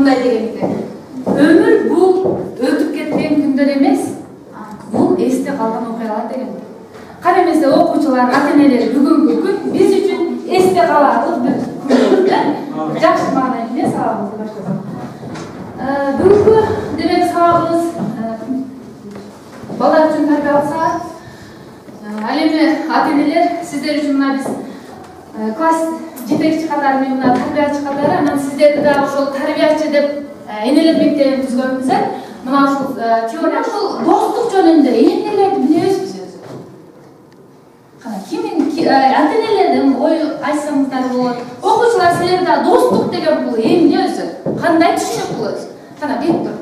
мындай деген экен. Өмүр бул өтүп кеткен күндөр эмес, бул эсте калган окуялар деген. Кара эмесе окуучулар, ата-энелер бүгүнкү күн биз үчүн эсте каларлык бир күн да. Жакшы маанай менен сабагыбызды баштадык. Бүгүнкү демек сабагыбыз балдар үчүн тарбиялык сабак. Ал эми ата-энелер сиздер үчүн мына биз класс жетекчи катары менен мына тарбиячы катары, анан сиздерди дагы ошол тарбиячы деп энелер мектебин түзгөнбүз. Мына ушул теория ушул достук жөнүндө эмнелерди билебизбиз өзү? Кана кимин ата-энелердин ою айтсаңыздар болот. Окуучулар силер да достук деген бул эмне өзү? Кандай түшүнүк бул өзү? Кана Виктор.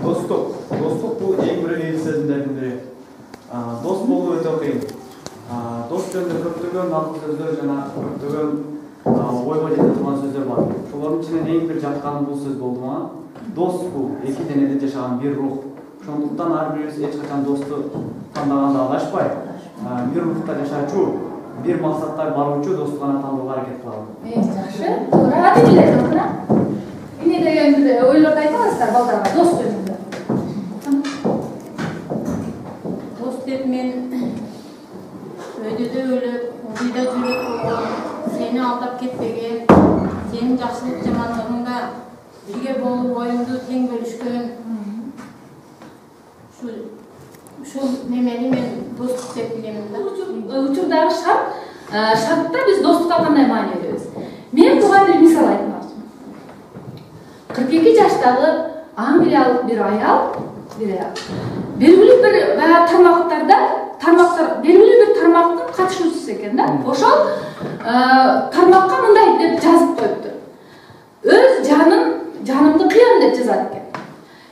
Достук бул эң биринчи сезимдердин бири. Дос болуу өтө кыйын. Дос жөнүндө көптөгөн акыл сөздөр жана көптөгөн ойго жете турган сөздөр бар. Ошолордун ичинен эң бир жакканы бул сөз болду мага. Дос бул эки денеде жашаган бир рух. Ошондуктан ар бирибиз эч качан досту тандаганда адашпай, бир рухта жашачу, бир максатка баруучу досту гана тандоого аракет кылалы. Жакшы. Туура ата-энелер окуна. Эмне деген бир ойлорду айта аласыздар балдарга дос жөнүндө? Дос деп мен өйдөдө өлүп, ойда жүрүп болгон, сени алдап кетпеген, сенин жакшылык жамандыгыңда бирге болуп оюңду тең бөлүшкөн. Ушул немени мен достук деп билем да. Учурдагы шартта биз достукка кандай маани беребиз? Мен буга бир мисал айтмакчымын. 42 жаштагы Англиялык бир аял, белгилүү бир тармактар белгилүү бир тармактын катышуучусу экен да. Ошол тармакка мындай деп жазып коюптур. Өз жанымды кыям деп жазат экен.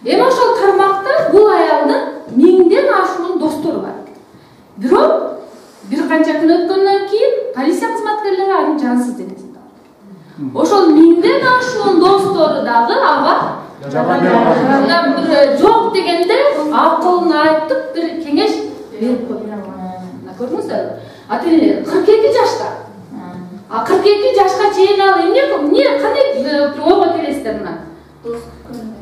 Эми ошол тармакта бул аялдын 1000ден ашуун достору бар. Бирок бир канча күн өткөндөн кийин полиция кызматкерлери анын жансыз денесин тапты. Ошол 1000ден ашуун достору дагы ага жок дегенде акылын айтып бир кеңеш берип койду. Көрдүңүздөрбү? Ата-энелер 42 жашта. 42 жашка чейин ал эмне кандай ойго келесиздер мына?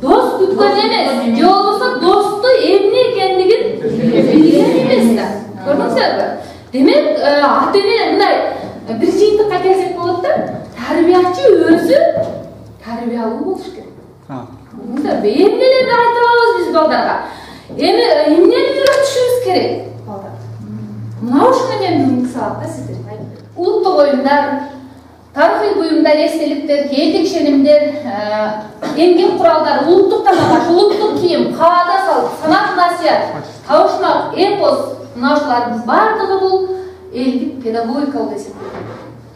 Дос күткөн эмес, же болбосо досту эмне экендигин билген эмес да. Көрдүңүздөрбү? Демек, ата-эне мындай бир жыйынтыкка келсек болот да, тарбиячы өзү тарбиялуу болуш керек. Көрдүңүздөрбү? Эмнелерди айтып алабыз биз балдарга? Эми эмнени үйрөтүшүбүз керек балдарга? Мына ушуну мен бүгүнкү сабакта сиздерге айтып бердим. Улуттук оюндар, тарыхый буюмдар, эстеликтер, этик ишенимдер, эмгек куралдары, улуттук тамак, улуттук кийим, каада салт, санат насыят, табышмак, эпос, мына ушулардын бардыгы бул элдик педагогикалык эсептелет.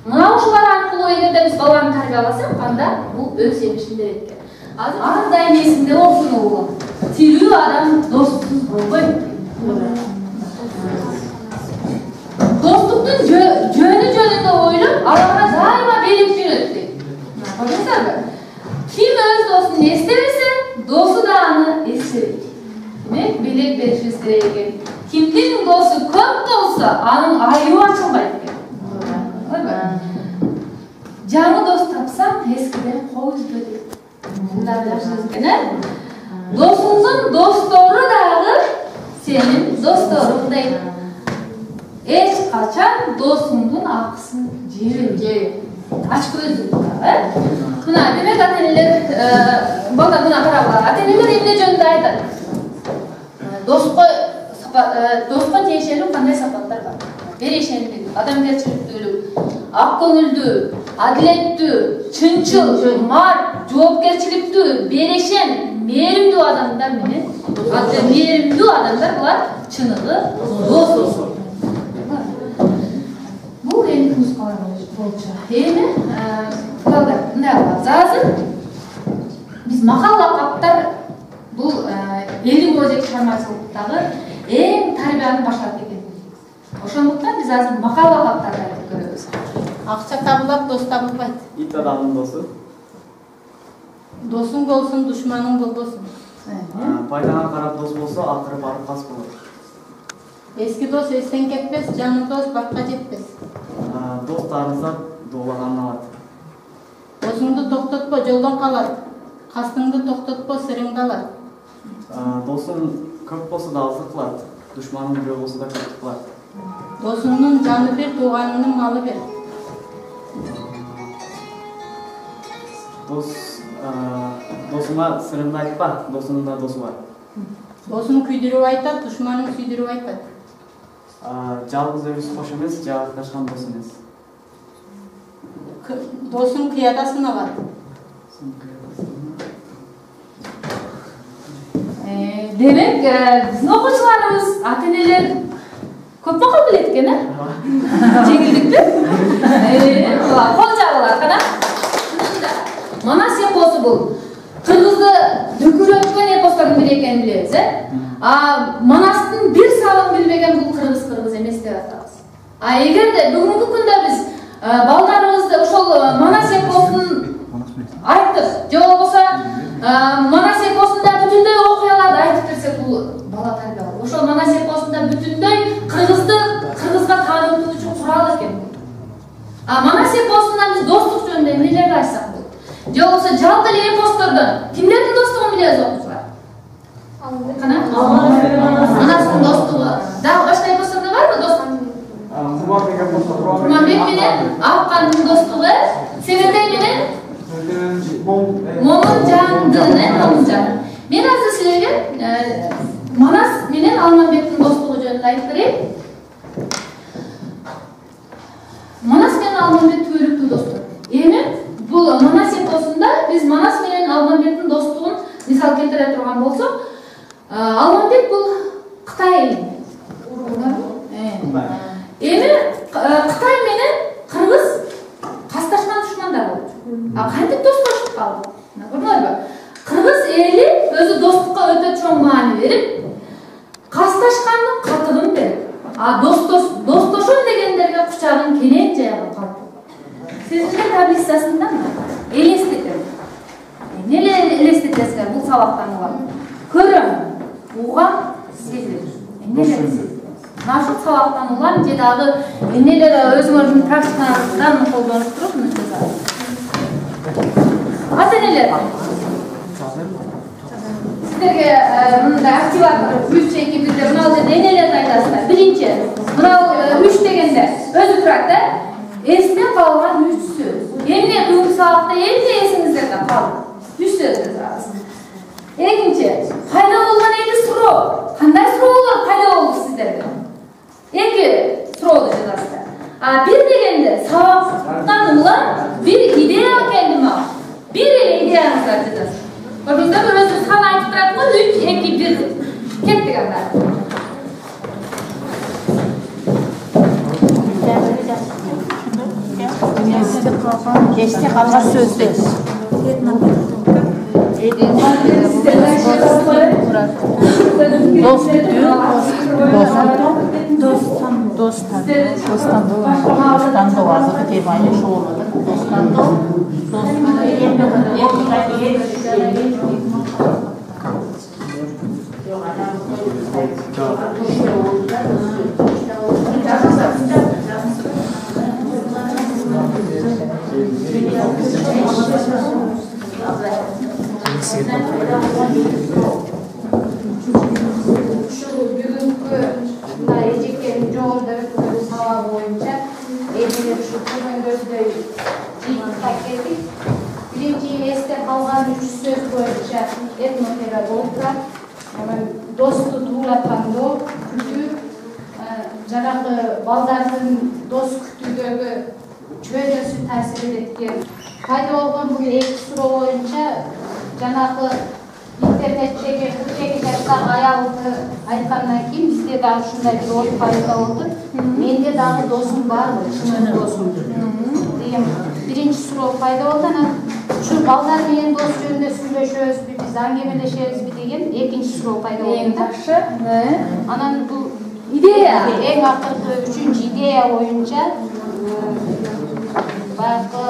Мына ушулар аркылуу эгерде биз баланы тарбияласак, анда бул өз жемишин берет экен. Азыр ар дайым эсиңде болсун угулум. Тирүү адам достсуз болбойт. Достуктун жөнүндө ойлоп, аларга дайыма белек жүрөт дейт. Көрдүңүздөрбү? Ким өз досун эстебесе, досу да аны эстебейт. Демек, белек беришибиз керек экен. Кимдин досу көп болсо, анын айыбы ачылбайт экен. Жаңы дос тапсаң, эскиден кол үзбө дейт. Мындай жакшы экен, досуңдун достору дагы сенин досторуң дейт. Эч качан досуңдун акысын жебе. Ач көздүк да, Мына демек ата-энелер, балдар мына карагыла, ата-энелер эмне жөнүндө айтат? Доска тиешелүү кандай сапаттар бар? Берешендик, адамгерчиликтүүлүк, ак көңүлдүү, адилеттүү, чынчыл, март, жоопкерчиликтүү, берешен, мээримдүү адамдар менен, мээримдүү адамдар булар чыныгы дос. Бул эми нускалар болчу. Эми балдар, мындай кылабыз. Азыр биз макал лакаптар бул элдин өзек чыгармачылыктагы эң тарбияны баштап экен. Ошондуктан биз азыр макал лакаптарды айтып көрөбүз. Акча табылат, дос табылбайт. Ит адамдын досу. Досуң болсун, душманың болбосун. Пайдаңа карап дос болсо, акыры барып кас болот. Эски дос эстен кетпес, жаңы дос бакка жетпес. Дос тарылса, доолаганын алат. Досуңду токтотпо, жолдон калат. Кастыңды токтотпо, сырыңды алат. Досың көп болса да аздық қылады. Дұшманың біреу болса да көп қылады. Досыңның жаны бер, туғаныңның малы бер. Досыңа сырыңды айтпа, досыңның да досы бар. Досың күйдіріп айтат, дұшманың сүйдіріп айтат. Жалғыз өзі қош емес, жақташқан дос емес. Досың қиядасын алат. Демек, біздің оқушыларымыз, ата-енелер көп мақал біледі екен, жеңілдікті. Қол жағылар, қана. Манас эпосы бұл. Қырғызды дүкіреткен эпостардың бірі екенін білеміз. Манастың бір сабын білмеген бұл қырғыз емес деп атамыз. Егер де бүгінгі күнде біз балдарымызды ошол Манас эпосын айтып, же болбосо Манас эпосунда бүтүндөй окуяларды айтып берсек, бул бала тарбия болот. Ошол Манас эпосунда бүтүндөй кыргызга таанытуу үчүн курал экен. Манас эпосунда биз достук жөнүндө эмнелерди айтсак болот? Же болбосо жалпы эле эпостордон кимдердин достугун билебиз окуучулар? Манастын достугу. Дагы башка эпостордо барбы достук? Курманбек менен Апкандын достугу, Себетей менен Момунжандын, Момунжан. Мен азыр силерге Манас менен Алманбектин достугу жөнүндө айтып берейин. Манас менен Алманбек түбөлүктүү достор. Эми бул Манас эпосунда биз Манас менен Алманбектин достугун мисал келтире турган болсок, Алманбек бул Кытай эли. Эми Кытай менен Кыргыз касташкан душмандар болчу. Кантип достошуп калды? Көрдүңөрбү? Кыргыз эли өзү достукка өтө чоң маани берип, касташкандын катыгын берип, достошом дегендерге кучагын кенен жайып калды. Сиздин таблицасындамы? Элестетем. Эмне элестетесиңер бул сабактан улам? Көрөм, угам, сезем. Эмне элестетесиңер? Нашыл сабақтан улам, же дагы эмнелер өзүңөрдүн практикаңыздан колдонуп туруп мүнөздөр. Ата-энелер, сиздерге мындай активатор 3-2 бирде мынау жерде эмнелерди айтасыздар? Биринчи, мынау 3 дегенде өзү турат да, эсте калган 3 сөз. Эмне бүгүнкү сабакта эмне эсиңиздерде калды? 3 сөздү турасыз. Экинчи, пайда болгон эки суроо. Кандай суроолор пайда болду сиздерде? 2 суроону жазасыздар. Бир дегенде сабактан улам бир идея келди мага. Бир идеяңызды жазасыз. Көрдүңүздөр, өзүңүз хан айтып турат го, 3, 2, 1. Кеттик анда. Кечте калган сөздү. Birinci esте kalgan 3 söz boyunca etnopedagoglar dostu tuğlatandı, kütü, janagı baldardın dost kütüdögü çöydösü tasir etken. Пайда болгон бул 2 суроо боюнча жанагы интернеттеги 42 жаштагы аялды айткандан кийин бизде дагы ушундай бир ой пайда болду. Менде дагы досум барбы, чын досум деген биринчи суроо пайда болду. Анан ушу балдар менен дос жөнүндө сүйлөшөбүзбү, биз аңгемелешебизби деген экинчи суроо пайда болду. Жакшы. Анан бул идея, эң акыркы 3-чү идея боюнча баягы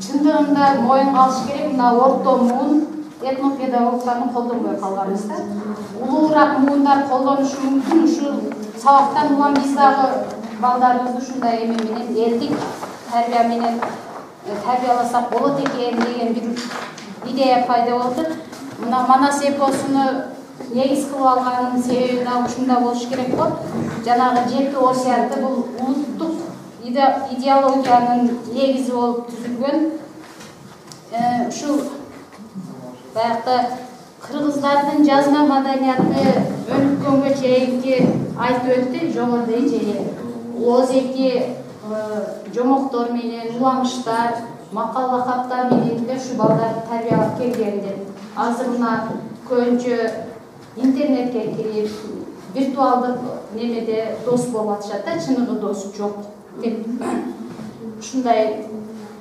чындыгында моюнга алыш керек, мына орто муун этнопедагогдордун колдонбой калганыбыз да. Улуураак муундар колдонушу мүмкүн. Ушул сабактан улам биз дагы балдарыбызды ушундай эме менен элдик тарбия менен тарбияласак болот экен деген бир идея пайда болду. Мына Манас эпосуну негиз кылып алганын себеби да ушунда болуш керек го. Жанагы 7 осуятты бул улуттук идеологиянын негизи болуп түзүлгөн. Ушул баягы кыргыздардын жазма маданияты өнүккөнгө чейинки айтып өттү, жогоруда эже озеки жомоктор менен, уламыштар, макал лакаптар менен ушу балдарды тарбиялап келген деп. Азыр мына көбүнчө интернетке кирип, виртуалдык немеде дос болуп атышат да, чыныгы дос жок деп. Ушундай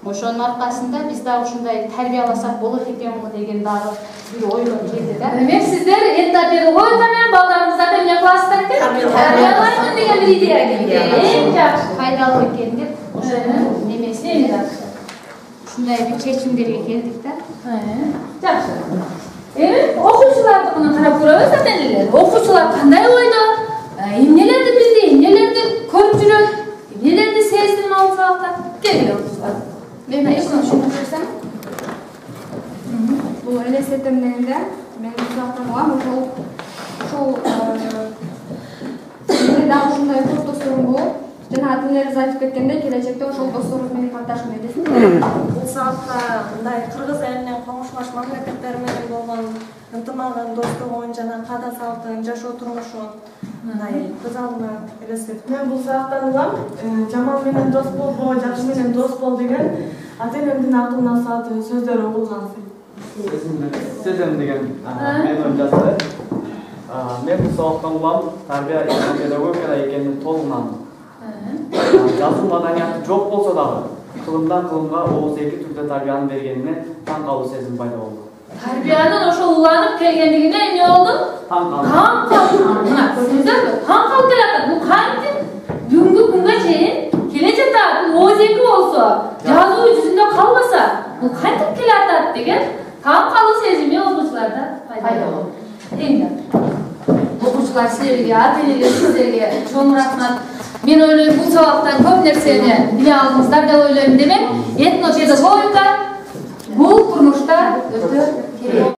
ошонун аркасында биз да ушундай тарбияласак болот экенби деген дагы бир ойлор келди да. Демек сиздер этапери менен балдарыңыздарга эмне кыласыздар экен? Тарбиялаймын деген бир идея келди. Эң жакшы, Пайдалуу экен деп ошонун немесин ушундай бир чечимдерге келдик да. Жакшы. Эми окуучулардыкына карап көрөбүз ата-энелер. Окуучулар кандай ойдо? Эмнелерди билди, эмнелерди көрүп жүрөт, эмнелерди сезди ал сабакта? Келгиле окуучулар. Мен ушуну көрсөм, бул элестетем дегенде мен сабактан алам, ушул дагы ушундай көп досторум болуп, жана ата-энелерибиз айтып кеткендей, келечекте ошол досторубуз менен катташкым келет. Бул сабакта мындай кыргыз элинин коңшулаш мамлекеттери менен болгон ынтымагын, достугун жана каада салтын, жашоо турмушун мындай көз алдыма элестетип. Мен бул сабактан улам, жаман менен дос болбо, жакшы менен дос бол деген ата-энемдин акылына салат сөздөр угулган. Сезем деген мен ойласам, мен бул сабактан улам, тарбия педагогика экенин толук инандым. Жазуу маданияты жок болсо дагы, кылымдан кылымга ооз эки түрдө тарбияны бергенине таң калуу сезим пайда болду. Тарбиянын ошо уланып келгендигине эмне болду? Таң калдым. Мына көрдүңүздөрбү? Таң калып келатат. Бул кантип бүгүнкү күнгө чейин келе жатат. Бул ооз эки болсо, жазуу жүзүндө калбаса, бул кантип келатат деген таң калуу сезими окуучуларда пайда болду. Эң окуучулар силерге, ата-энелер сиздерге чоң рахмат. Мен ойлойм, бул сабактан көп нерсени биле алдыңыздар деп ойлойм. Демек, этнопедагогика бул турмушта өтө керек.